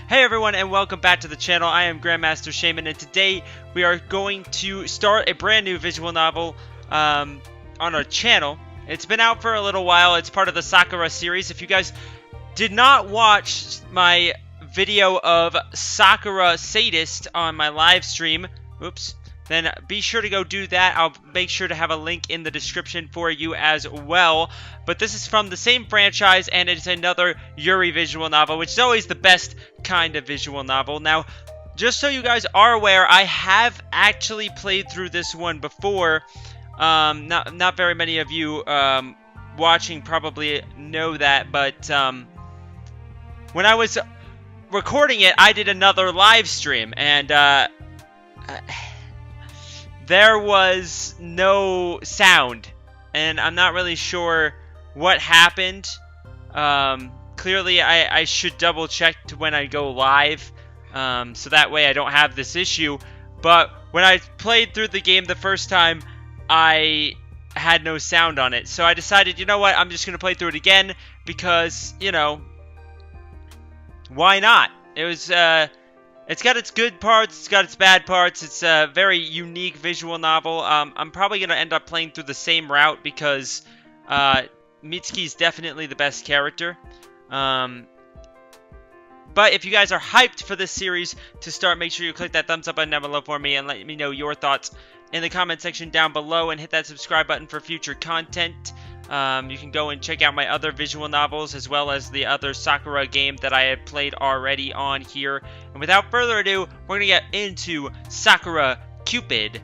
Hey everyone, and welcome back to the channel. I am Grandmaster Shaymin, and today we are going to start a brand new visual novel on our channel. It's been out for a little while. It's part of the Sakura series. If you guys did not watch my video of Sakura Sadist on my live stream, then be sure to go do that. I'll make sure to have a link in the description for you as well. But this is from the same franchise, and it's another Yuri visual novel, which is always the best kind of visual novel. Now, just so you guys are aware, I have actually played through this one before. Not very many of you watching probably know that, but when I was recording it, I did another live stream, and there was no sound, and I'm not really sure what happened. Clearly, I should double check when I go live, so that way I don't have this issue. But when I played through the game the first time, I had no sound on it. So I decided, you know what, I'm just going to play through it again, because, you know, why not? It was, it's got its good parts, it's got its bad parts. It's a very unique visual novel. I'm probably going to end up playing through the same route because Mitsuki is definitely the best character. But if you guys are hyped for this series to start, make sure you click that thumbs up button down below for me and let me know your thoughts in the comment section down below, and hit that subscribe button for future content. You can go and check out my other visual novels as well as the other Sakura game that I have played already on here. And without further ado, we're going to get into Sakura Cupid.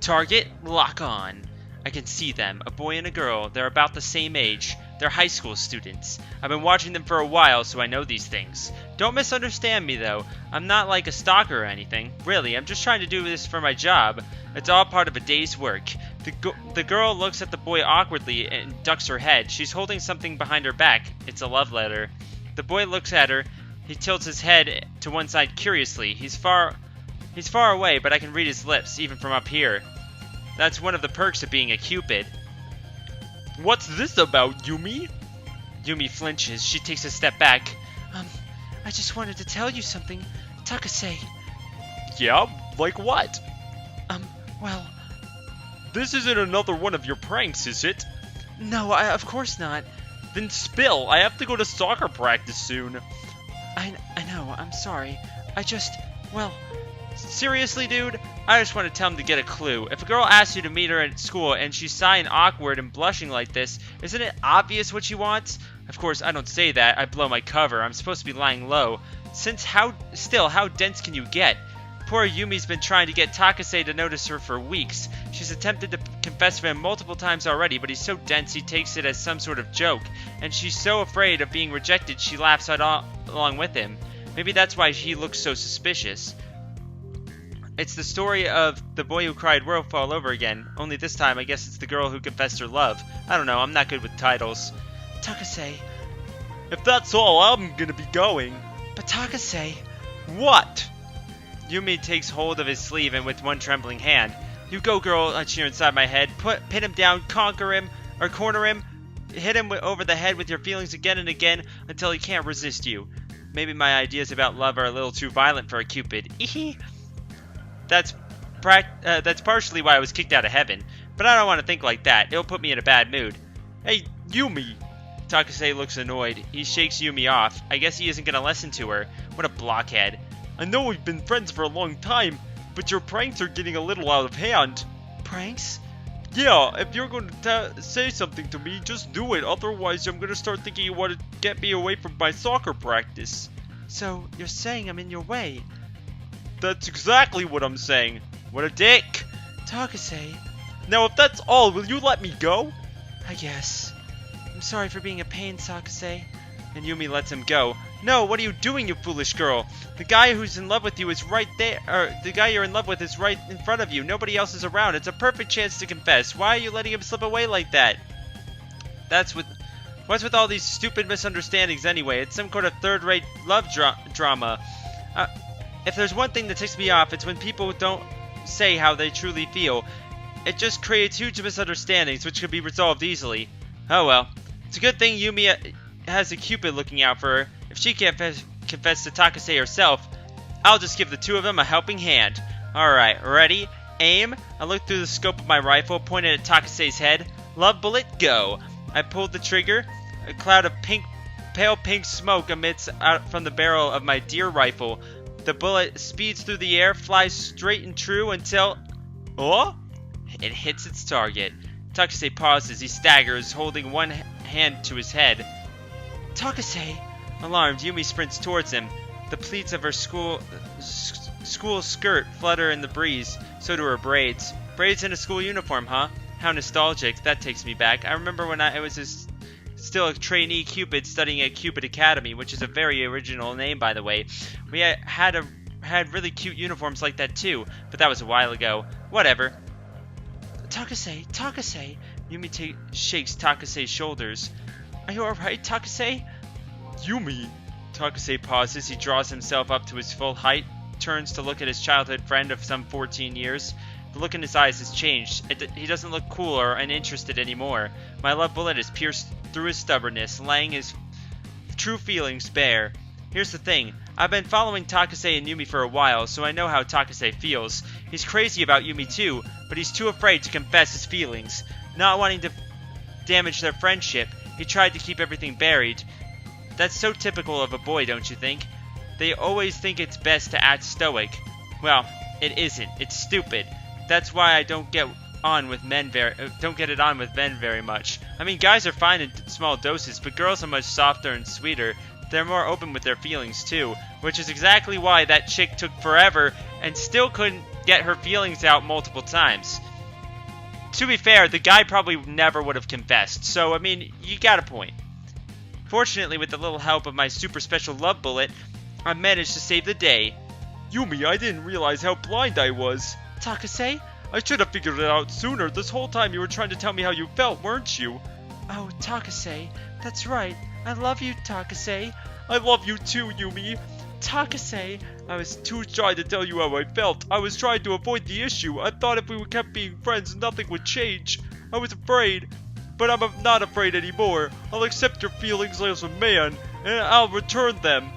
Target, lock on. I can see them, a boy and a girl. They're about the same age. They're high school students. I've been watching them for a while, so I know these things. Don't misunderstand me, though. I'm not like a stalker or anything. Really, I'm just trying to do this for my job. It's all part of a day's work. The girl looks at the boy awkwardly and ducks her head. She's holding something behind her back. It's a love letter. The boy looks at her. He tilts his head to one side curiously. He's far away, but I can read his lips, even from up here. That's one of the perks of being a Cupid. What's this about, Yumi? Yumi flinches. She takes a step back. I just wanted to tell you something, Takase. Yeah? Like what? Well... This isn't another one of your pranks, is it? No, of course not. Then spill. I have to go to soccer practice soon. I know, I'm sorry. Well... Seriously, dude? I just want to tell him to get a clue. If a girl asks you to meet her at school and she's sighing awkward and blushing like this, isn't it obvious what she wants? Of course, I don't say that. I blow my cover. I'm supposed to be lying low. How dense can you get? Poor Yumi's been trying to get Takase to notice her for weeks. She's attempted to confess to him multiple times already, but he's so dense he takes it as some sort of joke. And she's so afraid of being rejected she laughs along with him. Maybe that's why he looks so suspicious. It's the story of the boy who cried wolf all over again. Only this time, I guess it's the girl who confessed her love. I don't know, I'm not good with titles. Takase. If that's all, I'm gonna be going. But Takase. What? Yumi takes hold of his sleeve and with one trembling hand. You go, girl, I cheer inside my head. Pin him down, corner him. Hit him over the head with your feelings again and again until he can't resist you. Maybe my ideas about love are a little too violent for a Cupid. Eehee. That's partially why I was kicked out of heaven, but I don't want to think like that. It'll put me in a bad mood. Hey, Yumi! Takase looks annoyed. He shakes Yumi off. I guess he isn't going to listen to her. What a blockhead. I know we've been friends for a long time, but your pranks are getting a little out of hand. Pranks? Yeah, if you're going to say something to me, just do it. Otherwise, I'm going to start thinking you want to get me away from my soccer practice. So, you're saying I'm in your way? That's exactly what I'm saying. What a dick. Takase. Now, if that's all, will you let me go? I guess. I'm sorry for being a pain, Takase. And Yumi lets him go. No, what are you doing, you foolish girl? The guy who's in love with you is right there. The guy you're in love with is right in front of you. Nobody else is around. It's a perfect chance to confess. Why are you letting him slip away like that? What's with all these stupid misunderstandings anyway? It's some kind of third-rate love drama. If there's one thing that ticks me off, it's when people don't say how they truly feel. It just creates huge misunderstandings, which could be resolved easily. Oh well. It's a good thing Yumi has a Cupid looking out for her. If she can't confess to Takase herself, I'll just give the two of them a helping hand. Alright, ready? Aim. I looked through the scope of my rifle, pointed at Takase's head. Love bullet, go. I pulled the trigger. A cloud of pale pink smoke emits out from the barrel of my deer rifle. The bullet speeds through the air, flies straight and true until... Oh? It hits its target. Takase pauses. He staggers, holding one hand to his head. Takase! Alarmed, Yumi sprints towards him. The pleats of her school skirt flutter in the breeze. So do her braids. Braids in a school uniform, huh? How nostalgic. That takes me back. I remember when I was still a trainee Cupid studying at Cupid Academy, which is a very original name, by the way. We had really cute uniforms like that too, but that was a while ago. Whatever. Takase, Takase. Yumi shakes Takase's shoulders. Are you alright, Takase? Yumi. Takase pauses. He draws himself up to his full height, turns to look at his childhood friend of some 14 years. The look in his eyes has changed. He doesn't look cool or uninterested anymore. My love bullet has pierced through his stubbornness, laying his true feelings bare. Here's the thing. I've been following Takase and Yumi for a while, so I know how Takase feels. He's crazy about Yumi too, but he's too afraid to confess his feelings. Not wanting to damage their friendship, he tried to keep everything buried. That's so typical of a boy, don't you think? They always think it's best to act stoic. Well, it isn't. It's stupid. That's why I don't get it on with men very much. I mean, guys are fine in small doses, but girls are much softer and sweeter. They're more open with their feelings too, which is exactly why that chick took forever and still couldn't get her feelings out multiple times. To be fair, the guy probably never would have confessed, so I mean, you got a point. Fortunately, with the little help of my super special love bullet, I managed to save the day. Yumi, I didn't realize how blind I was. Takase? I should have figured it out sooner. This whole time you were trying to tell me how you felt, weren't you? Oh, Takase. That's right. I love you, Takase. I love you too, Yumi. Takase. I was too shy to tell you how I felt. I was trying to avoid the issue. I thought if we kept being friends, nothing would change. I was afraid. But I'm not afraid anymore. I'll accept your feelings as a man, and I'll return them.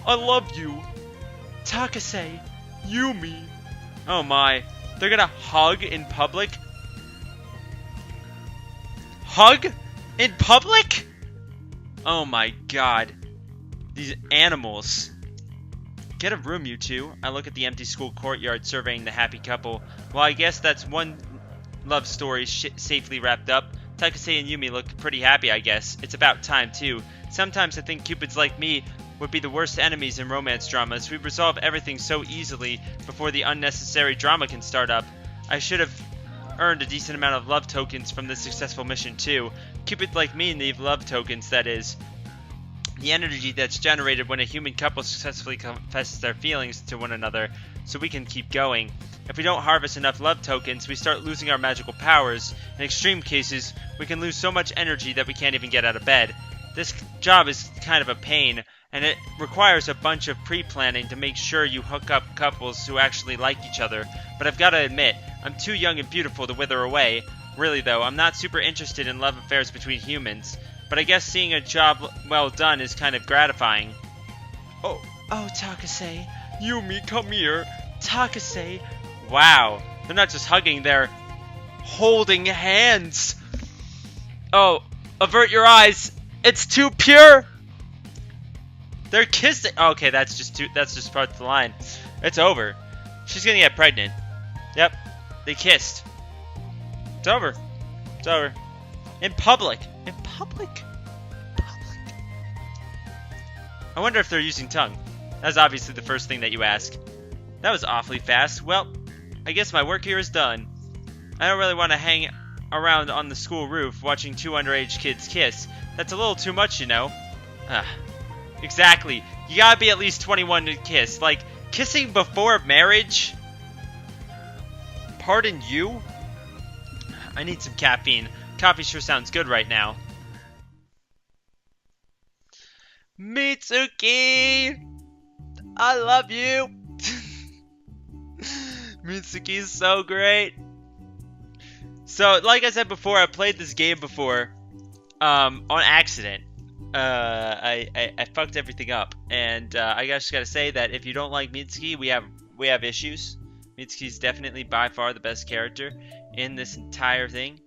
I love you. Takase. Yumi. Oh my. They're gonna hug in public? Hug? In public? Oh my god. These animals. Get a room, you two. I look at the empty school courtyard surveying the happy couple. Well, I guess that's one love story safely wrapped up. Takase and Yumi look pretty happy, I guess. It's about time, too. Sometimes I think Cupids like me would be the worst enemies in romance dramas. We resolve everything so easily before the unnecessary drama can start up. I should have earned a decent amount of love tokens from this successful mission, too. Cupids like me need love tokens, that is. The energy that's generated when a human couple successfully confesses their feelings to one another, so we can keep going. If we don't harvest enough love tokens, we start losing our magical powers. In extreme cases, we can lose so much energy that we can't even get out of bed. This job is kind of a pain, and it requires a bunch of pre-planning to make sure you hook up couples who actually like each other. But I've got to admit, I'm too young and beautiful to wither away. Really though, I'm not super interested in love affairs between humans. But I guess seeing a job well done is kind of gratifying. Oh, Takase. Yumi, come here. Takase. Wow, they're not just hugging, they're holding hands. Oh, avert your eyes. It's too pure. They're kissing. Okay, that's just part of the line. It's over. She's gonna get pregnant. Yep, they kissed. It's over. It's over. In public. In public. Public. I wonder if they're using tongue. That's obviously the first thing that you ask. That was awfully fast. Well, I guess my work here is done. I don't really want to hang around on the school roof watching two underage kids kiss. That's a little too much, you know. Exactly. You gotta be at least 21 to kiss. Like, kissing before marriage? Pardon you? I need some caffeine. Coffee sure sounds good right now. Mitsuki! I love you! Mitsuki is so great. So, like I said before, I played this game before. on accident. I fucked everything up, and I just gotta say that if you don't like Mitsuki, we have issues. Mitsuki's definitely by far the best character in this entire thing.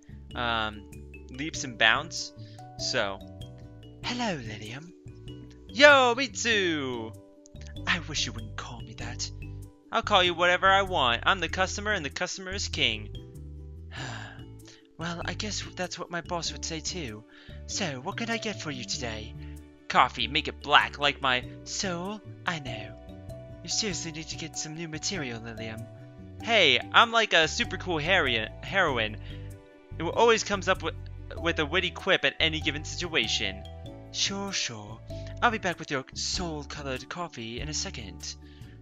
Leaps and bounds. So, hello, Lilium. Yo, Mitsu! I wish you wouldn't call me that. I'll call you whatever I want. I'm the customer, and the customer is king. Well, I guess that's what my boss would say too. So, what can I get for you today? Coffee, make it black, like my soul? I know. You seriously need to get some new material, Lilium. Hey, I'm like a super cool heroine who always comes up with a witty quip at any given situation. Sure. I'll be back with your soul-colored coffee in a second.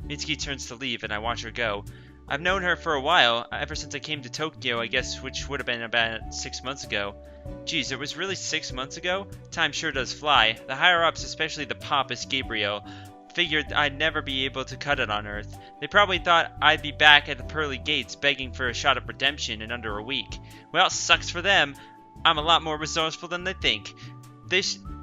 Mitsuki turns to leave, and I watch her go. I've known her for a while, ever since I came to Tokyo, I guess, which would have been about 6 months ago. Geez, it was really 6 months ago? Time sure does fly. The higher-ups, especially the pompous Gabriel, figured I'd never be able to cut it on Earth. They probably thought I'd be back at the pearly gates begging for a shot of redemption in under a week. Well, sucks for them. I'm a lot more resourceful than they think.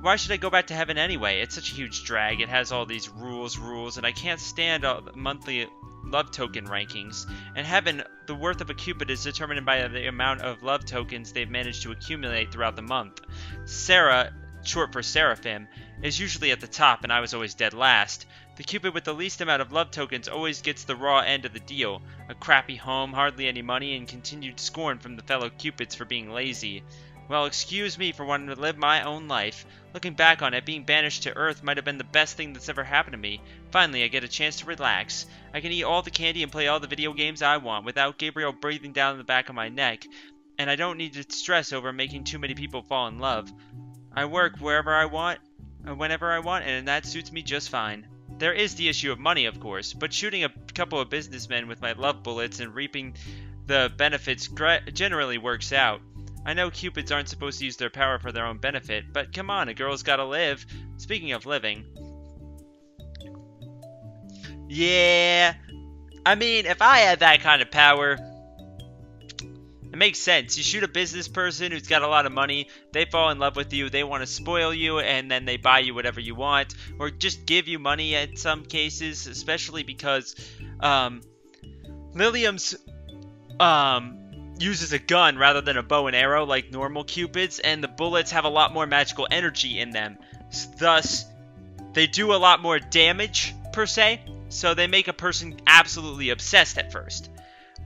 Why should I go back to heaven anyway? It's such a huge drag. It has all these rules, and I can't stand all the monthly love token rankings. In heaven, the worth of a Cupid is determined by the amount of love tokens they've managed to accumulate throughout the month. Sarah, short for Seraphim, is usually at the top, and I was always dead last. The Cupid with the least amount of love tokens always gets the raw end of the deal. A crappy home, hardly any money, and continued scorn from the fellow Cupids for being lazy. Well, excuse me for wanting to live my own life. Looking back on it, being banished to Earth might have been the best thing that's ever happened to me. Finally, I get a chance to relax. I can eat all the candy and play all the video games I want without Gabriel breathing down the back of my neck. And I don't need to stress over making too many people fall in love. I work wherever I want, whenever I want, and that suits me just fine. There is the issue of money, of course, but shooting a couple of businessmen with my love bullets and reaping the benefits generally works out. I know Cupids aren't supposed to use their power for their own benefit, but come on, a girl's gotta live. Speaking of living. Yeah, I mean, if I had that kind of power, it makes sense. You shoot a business person who's got a lot of money, they fall in love with you, they want to spoil you, and then they buy you whatever you want, or just give you money in some cases, especially because, Lilium's, uses a gun rather than a bow and arrow like normal Cupids, and the bullets have a lot more magical energy in them. Thus, they do a lot more damage, per se, so they make a person absolutely obsessed at first.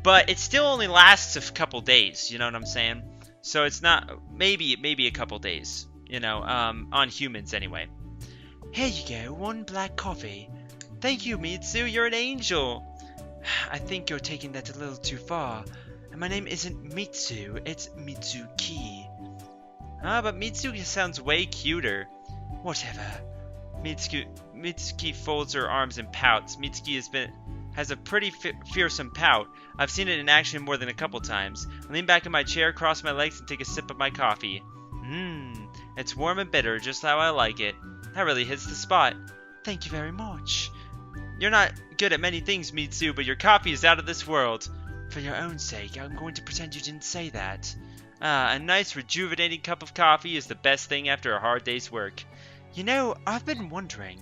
But it still only lasts a couple days, you know what I'm saying? So it's not, maybe a couple days, you know, on humans anyway. Here you go, 1 black coffee. Thank you, Mitsu, you're an angel. I think you're taking that a little too far. And my name isn't Mitsu, it's Mitsuki. But Mitsuki sounds way cuter. Whatever. Mitsuki folds her arms and pouts. Mitsuki has a pretty fearsome pout. I've seen it in action more than a couple times. I lean back in my chair, cross my legs, and take a sip of my coffee. It's warm and bitter, just how I like it. That really hits the spot. Thank you very much. You're not good at many things, Mitsu, but your coffee is out of this world. For your own sake, I'm going to pretend you didn't say that. A nice rejuvenating cup of coffee is the best thing after a hard day's work. You know, I've been wondering,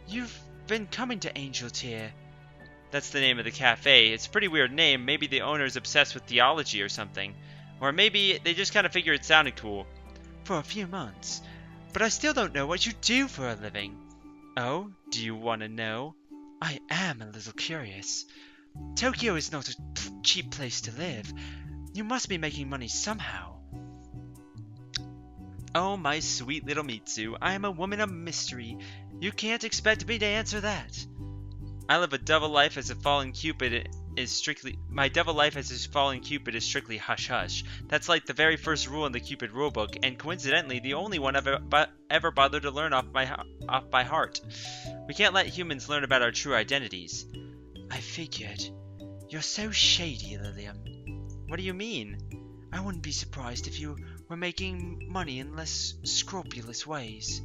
you've been coming to Angel Tier. That's the name of the cafe. It's a pretty weird name. Maybe the owner's obsessed with theology or something. Or maybe they just kind of figured it sounded cool. For a few months. But I still don't know what you do for a living. Oh, do you want to know? I am a little curious. Tokyo is not a cheap place to live. You must be making money somehow. Oh, my sweet little Mitsu, I am a woman of mystery. You can't expect me to answer that. I live a double life as a fallen Cupid is strictly... My double life as a fallen Cupid is strictly hush-hush. That's like the very first rule in the Cupid rulebook, and coincidentally, the only one I've ever bothered to learn off by heart. We can't let humans learn about our true identities. I figured. You're so shady, Lilium. What do you mean? I wouldn't be surprised if you were making money in less scrupulous ways.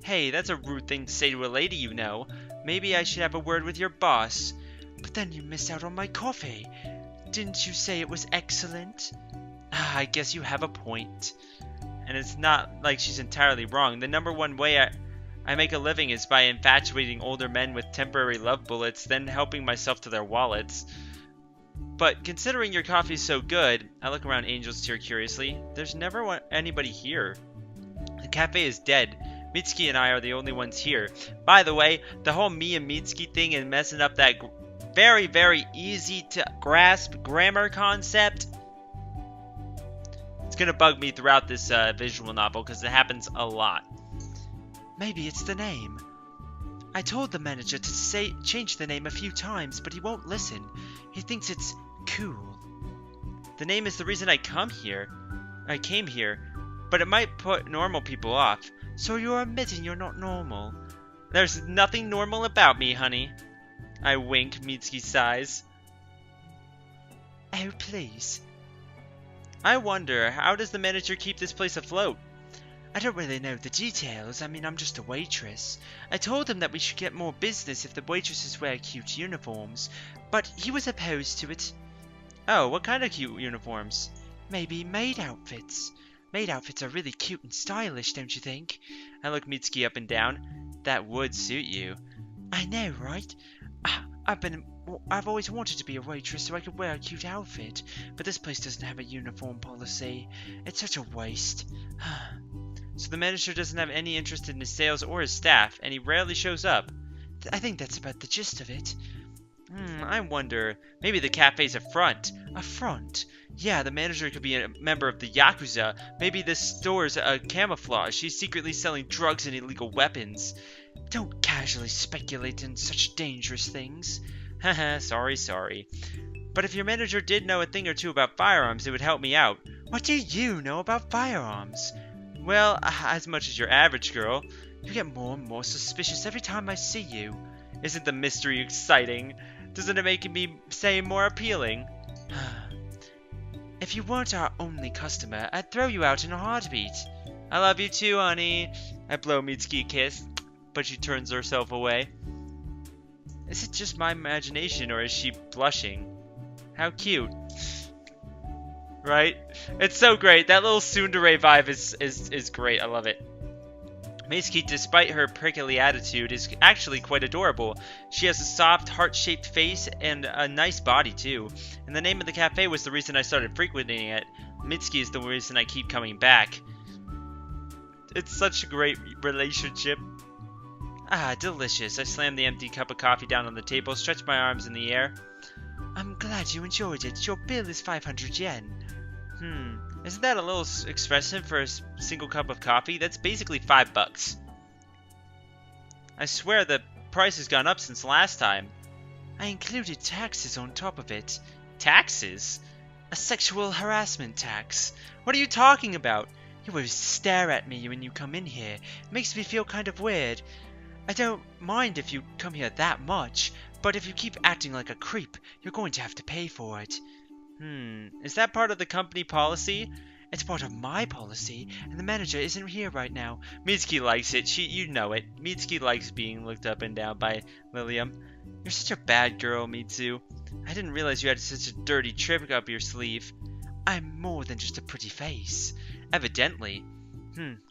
Hey, that's a rude thing to say to a lady, you know. Maybe I should have a word with your boss. But then you missed out on my coffee. Didn't you say it was excellent? I guess you have a point. and it's not like she's entirely wrong. The number one way I make a living is by infatuating older men with temporary love bullets, then helping myself to their wallets. But considering your coffee's so good, I look around Angel's Tier curiously. There's never anybody here. The cafe is dead. Mitsuki and I are the only ones here. By the way, the whole me and Mitsuki thing is messing up that very, very easy to grasp grammar concept. It's gonna bug me throughout this visual novel because it happens a lot. Maybe it's the name. I told the manager to change the name a few times, but he won't listen. He thinks it's cool. The name is the reason I came here, but it might put normal people off. So you're admitting you're not normal? There's nothing normal about me, honey. I wink. Mitsuki sighs. Oh, please. I wonder, how does the manager keep this place afloat? I don't really know the details. I mean, I'm just a waitress. I told him that we should get more business if the waitresses wear cute uniforms, but he was opposed to it. Oh, what kind of cute uniforms? Maybe maid outfits. Maid outfits are really cute and stylish, don't you think? I look Mitsuki up and down. That would suit you. I know, right? I've always wanted to be a waitress so I could wear a cute outfit, but this place doesn't have a uniform policy. It's such a waste. So the manager doesn't have any interest in his sales or his staff, and he rarely shows up. I think that's about the gist of it. I wonder, maybe the cafe's a front. A front? Yeah, the manager could be a member of the Yakuza. Maybe this store's a camouflage. She's secretly selling drugs and illegal weapons. Don't casually speculate in such dangerous things. Haha, sorry. But if your manager did know a thing or two about firearms, it would help me out. What do you know about firearms? Well, as much as your average girl. You get more and more suspicious every time I see you. Isn't the mystery exciting? Doesn't it make me say more appealing? If you weren't our only customer, I'd throw you out in a heartbeat. I love you too, honey. I blow Mitsuki a kiss, but she turns herself away. Is it just my imagination, or is she blushing? How cute. Right? It's so great. That little tsundere vibe is great. I love it. Mitsuki, despite her prickly attitude, is actually quite adorable. She has a soft, heart-shaped face and a nice body, too. And the name of the cafe was the reason I started frequenting it. Mitsuki is the reason I keep coming back. It's such a great relationship. Ah, delicious. I slammed the empty cup of coffee down on the table, stretched my arms in the air. I'm glad you enjoyed it. Your bill is 500 yen. Isn't that a little expensive for a single cup of coffee? That's basically $5. I swear the price has gone up since last time. I included taxes on top of it. Taxes? A sexual harassment tax. What are you talking about? You always stare at me when you come in here. It makes me feel kind of weird. I don't mind if you come here that much, but if you keep acting like a creep, you're going to have to pay for it. Is that part of the company policy? It's part of my policy, and the manager isn't here right now. Mitsuki likes it. You know it. Mitsuki likes being looked up and down by Lilium. You're such a bad girl, Mitsu. I didn't realize you had such a dirty trick up your sleeve. I'm more than just a pretty face. Evidently.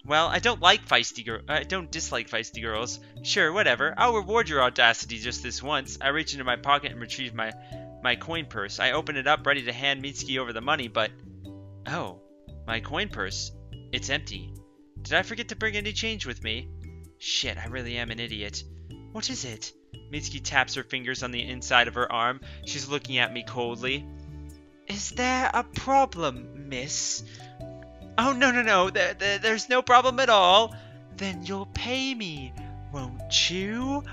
Well, I don't dislike feisty girls. Sure, whatever. I'll reward your audacity just this once. I reach into my pocket and retrieve my coin purse. I open it up, ready to hand Mitsuki over the money, but... Oh, my coin purse. It's empty. Did I forget to bring any change with me? Shit, I really am an idiot. What is it? Mitsuki taps her fingers on the inside of her arm. She's looking at me coldly. Is there a problem, miss? Oh, no. There's no problem at all. Then you'll pay me, won't you?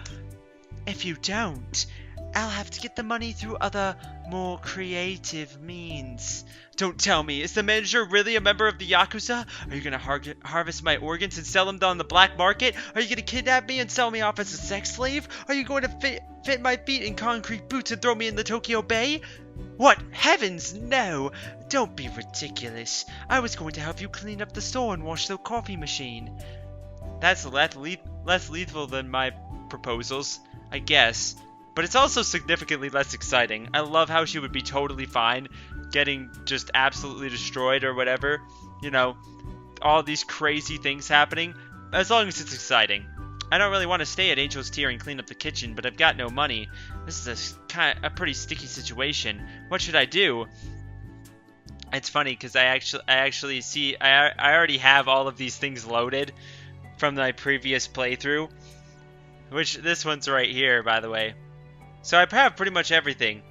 If you don't, I'll have to get the money through other, more creative means. Don't tell me, is the manager really a member of the Yakuza? Are you gonna harvest my organs and sell them on the black market? Are you gonna kidnap me and sell me off as a sex slave? Are you going to fit my feet in concrete boots and throw me in the Tokyo Bay? What? Heavens, no! Don't be ridiculous. I was going to help you clean up the store and wash the coffee machine. That's less lethal than my proposals, I guess. But it's also significantly less exciting. I love how she would be totally fine getting just absolutely destroyed or whatever. You know, all these crazy things happening, as long as it's exciting. I don't really want to stay at Angel's Tier and clean up the kitchen, but I've got no money. This is a pretty sticky situation. What should I do? It's funny because I actually see I already have all of these things loaded from my previous playthrough, which this one's right here, by the way. So I have pretty much everything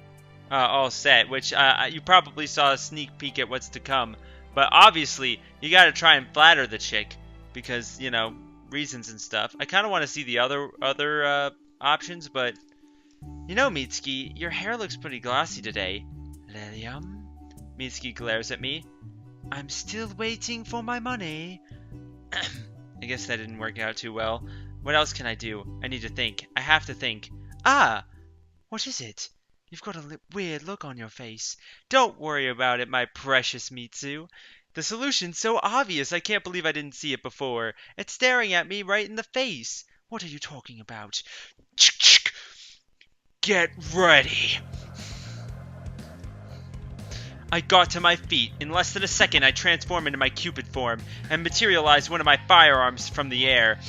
all set, which you probably saw a sneak peek at what's to come. But obviously, you got to try and flatter the chick because, you know, reasons and stuff. I kind of want to see the other options, but you know, Mitsuki, your hair looks pretty glossy today. Lilium? Mitsuki glares at me. I'm still waiting for my money. I guess that didn't work out too well. What else can I do? I need to think. I have to think. Ah! What is it? You've got a weird look on your face. Don't worry about it, my precious Mitsu. The solution's so obvious, I can't believe I didn't see it before. It's staring at me right in the face. What are you talking about? Get ready! I got to my feet. In less than a second, I transform into my Cupid form and materialize one of my firearms from the air.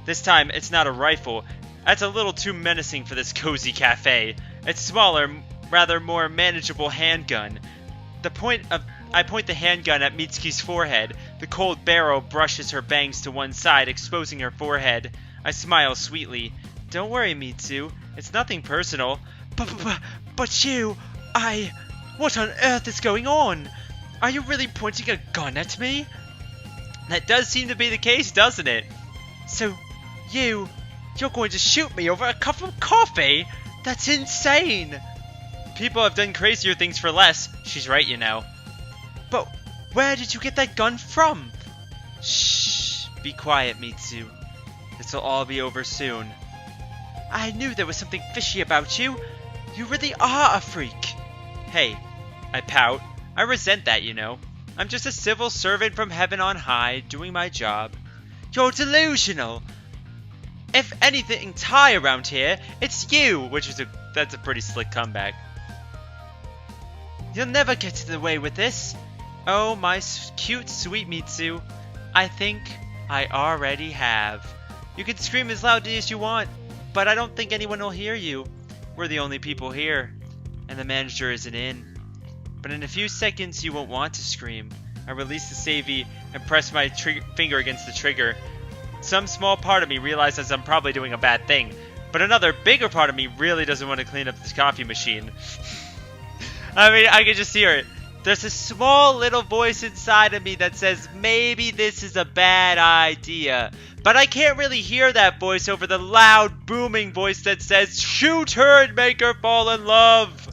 This time, it's not a rifle. That's a little too menacing for this cozy cafe. It's smaller, rather more manageable handgun. I point the handgun at Mitsuki's forehead. The cold barrel brushes her bangs to one side, exposing her forehead. I smile sweetly. Don't worry, Mitsu. It's nothing personal. But you... What on earth is going on? Are you really pointing a gun at me? That does seem to be the case, doesn't it? So, you're going to shoot me over a cup of coffee? That's insane! People have done crazier things for less. She's right, you know. But where did you get that gun from? Shh. Be quiet, Mitsu. This'll all be over soon. I knew there was something fishy about you. You really are a freak. Hey, I pout. I resent that, you know. I'm just a civil servant from heaven on high, doing my job. You're delusional. If anything's high around here, it's you, that's a pretty slick comeback. You'll never get away with this. Oh, my cute, sweet Mitsu. I think I already have. You can scream as loudly as you want, but I don't think anyone will hear you. We're the only people here, and the manager isn't in. But in a few seconds, you won't want to scream. I release the savvy and press my finger against the trigger. Some small part of me realizes I'm probably doing a bad thing, but another bigger part of me really doesn't want to clean up this coffee machine. I mean, I can just hear it. There's a small little voice inside of me that says maybe this is a bad idea. But I can't really hear that voice over the loud, booming voice that says, shoot her and make her fall in love.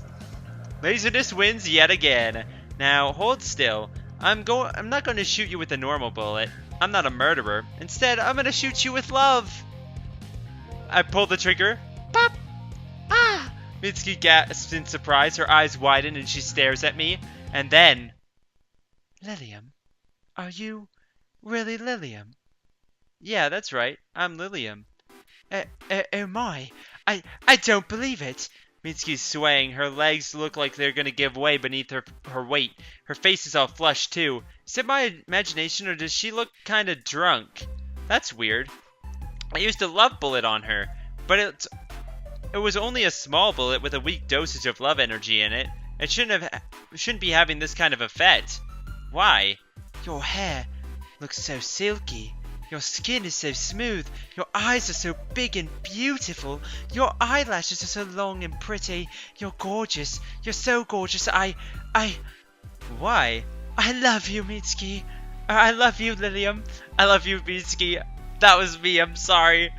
Laziness wins yet again. Now, hold still. I'm not going to shoot you with a normal bullet. I'm not a murderer. Instead, I'm going to shoot you with love. I pull the trigger. Pop! Ah! Mitsuki gasps in surprise. Her eyes widen and she stares at me. And then... Lilium? Are you really Lilium? Yeah, that's right. I'm Lilium. Oh my. I don't believe it. Mitsuki's swaying. Her legs look like they're gonna give way beneath her weight. Her face is all flushed too. Is it my imagination or does she look kinda drunk? That's weird. I used a love bullet on her, but it was only a small bullet with a weak dosage of love energy in it. It shouldn't be having this kind of effect. Why? Your hair looks so silky. Your skin is so smooth. Your eyes are so big and beautiful. Your eyelashes are so long and pretty. You're gorgeous. You're so gorgeous. Why? I love you, Mitsuki. I love you, Lilium. I love you, Mitsuki. That was me. I'm sorry.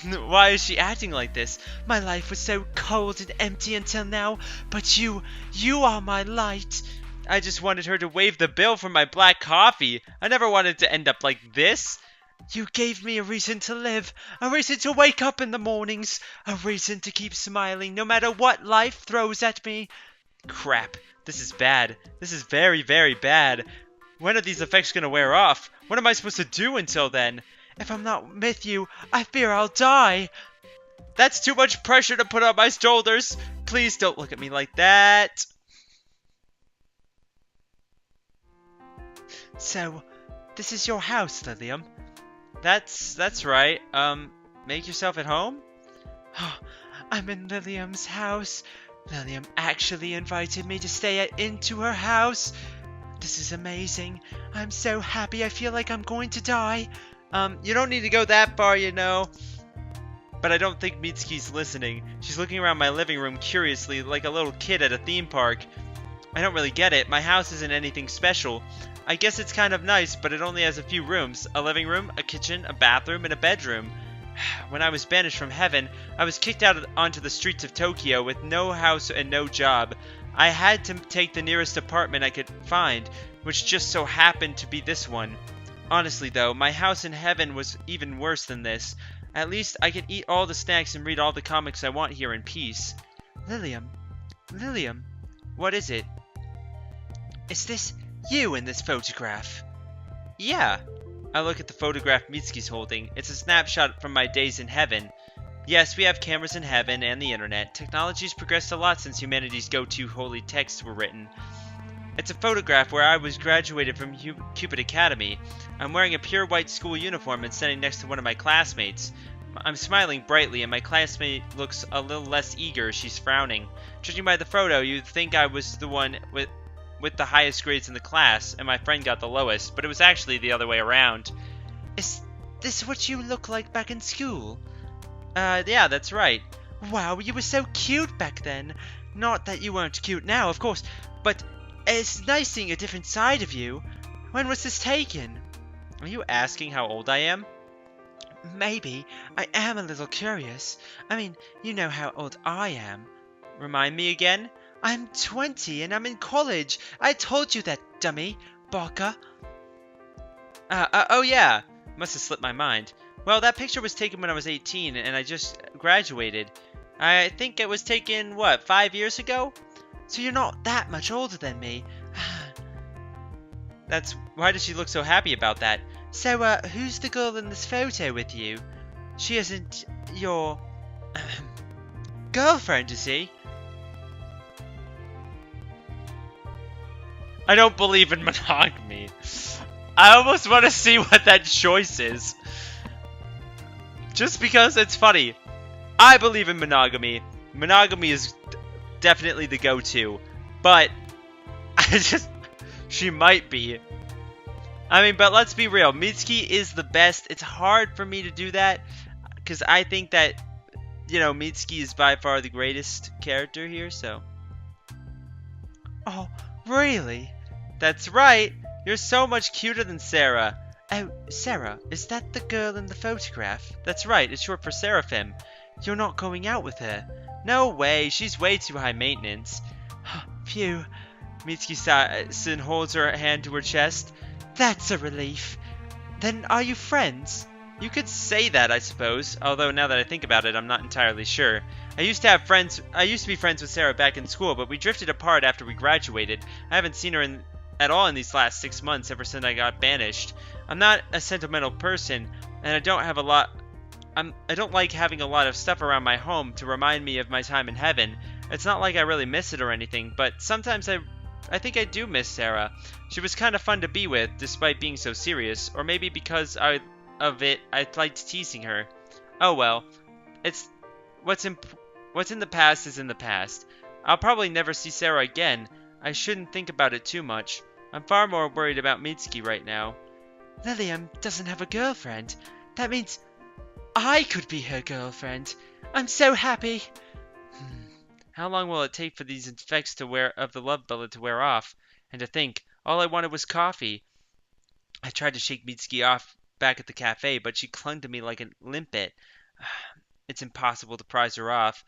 Why is she acting like this? My life was so cold and empty until now. But you are my light. I just wanted her to waive the bill for my black coffee. I never wanted to end up like this. You gave me a reason to live, a reason to wake up in the mornings, a reason to keep smiling no matter what life throws at me. Crap, this is bad. This is very, very bad. When are these effects gonna wear off? What am I supposed to do until then? If I'm not with you, I fear I'll die. That's too much pressure to put on my shoulders. Please don't look at me like that. So, This is your house, Lilium. That's right. Make yourself at home? I'm in Lilium's house. Lilium actually invited me to stay into her house. This is amazing. I'm so happy. I feel like I'm going to die. You don't need to go that far, you know. But I don't think Mitsuki's listening. She's looking around my living room curiously, like a little kid at a theme park. I don't really get it. My house isn't anything special. I guess it's kind of nice, but it only has a few rooms. A living room, a kitchen, a bathroom, and a bedroom. When I was banished from heaven, I was kicked out onto the streets of Tokyo with no house and no job. I had to take the nearest apartment I could find, which just so happened to be this one. Honestly though, my house in heaven was even worse than this. At least I could eat all the snacks and read all the comics I want here in peace. Lilium, what is it? Is this you in this photograph? Yeah. I look at the photograph Mitsuki's holding. It's a snapshot from my days in heaven. Yes, we have cameras in heaven and the internet. Technology's progressed a lot since humanity's go-to holy texts were written. It's a photograph where I was graduated from Cupid Academy. I'm wearing a pure white school uniform and standing next to one of my classmates. I'm smiling brightly and my classmate looks a little less eager. She's frowning. Judging by the photo, you'd think I was the one with the highest grades in the class and my friend got the lowest, but it was actually the other way around. Is this what you look like back in school? Yeah, that's right. Wow, you were so cute back then. Not that you weren't cute now, of course, but it's nice seeing a different side of you. When was this taken? Are you asking how old I am? Maybe. I am a little curious. I mean, you know how old I am. Remind me again? I'm 20 and I'm in college. I told you that, dummy. Baka. Oh yeah. Must have slipped my mind. Well, that picture was taken when I was 18 and I just graduated. I think it was taken, what, 5 years ago? So you're not that much older than me. Why does she look so happy about that? So, who's the girl in this photo with you? She isn't your girlfriend, is she? I don't believe in monogamy. I almost want to see what that choice is. Just because it's funny. I believe in monogamy. Monogamy is definitely the go-to. But, she might be. I mean, but let's be real. Mitsuki is the best. It's hard for me to do that. Because I think that, you know, Mitsuki is by far the greatest character here, so. Oh, really? That's right. You're so much cuter than Sarah. Oh, Sarah, is that the girl in the photograph? That's right, it's short for Seraphim. You're not going out with her. No way, she's way too high maintenance. Phew. Mitsuki sighs and holds her hand to her chest. That's a relief. Then are you friends? You could say that, I suppose. Although now that I think about it, I'm not entirely sure. I used to be friends with Sarah back in school, but we drifted apart after we graduated. I haven't seen her at all in these last 6 months ever since I got banished. I'm not a sentimental person, and I don't like having a lot of stuff around my home to remind me of my time in heaven. It's not like I really miss it or anything, but sometimes I think I do miss Sarah. She was kind of fun to be with, despite being so serious, or maybe because I liked teasing her. Oh well, what's in the past is in the past. I'll probably never see Sarah again. I shouldn't think about it too much. I'm far more worried about Mitsuki right now. Lilium doesn't have a girlfriend. That means I could be her girlfriend. I'm so happy. How long will it take for these effects of the love bullet to wear off? And to think, all I wanted was coffee. I tried to shake Mitsuki off back at the cafe, but she clung to me like a limpet. It's impossible to prise her off.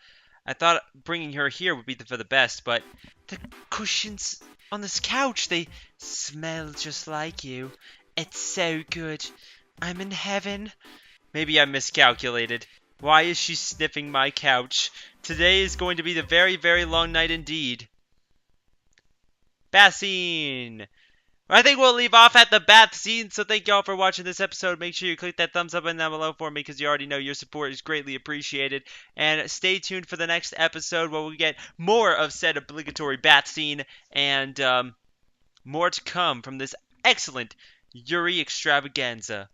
I thought bringing her here would be for the best, but the cushions on this couch, they smell just like you. It's so good. I'm in heaven. Maybe I miscalculated. Why is she sniffing my couch? Today is going to be the very, very long night indeed. Bath scene! I think we'll leave off at the bath scene, so thank y'all for watching this episode. Make sure you click that thumbs up button down below for me, because you already know your support is greatly appreciated. And stay tuned for the next episode where we get more of said obligatory bath scene, and more to come from this excellent Yuri extravaganza.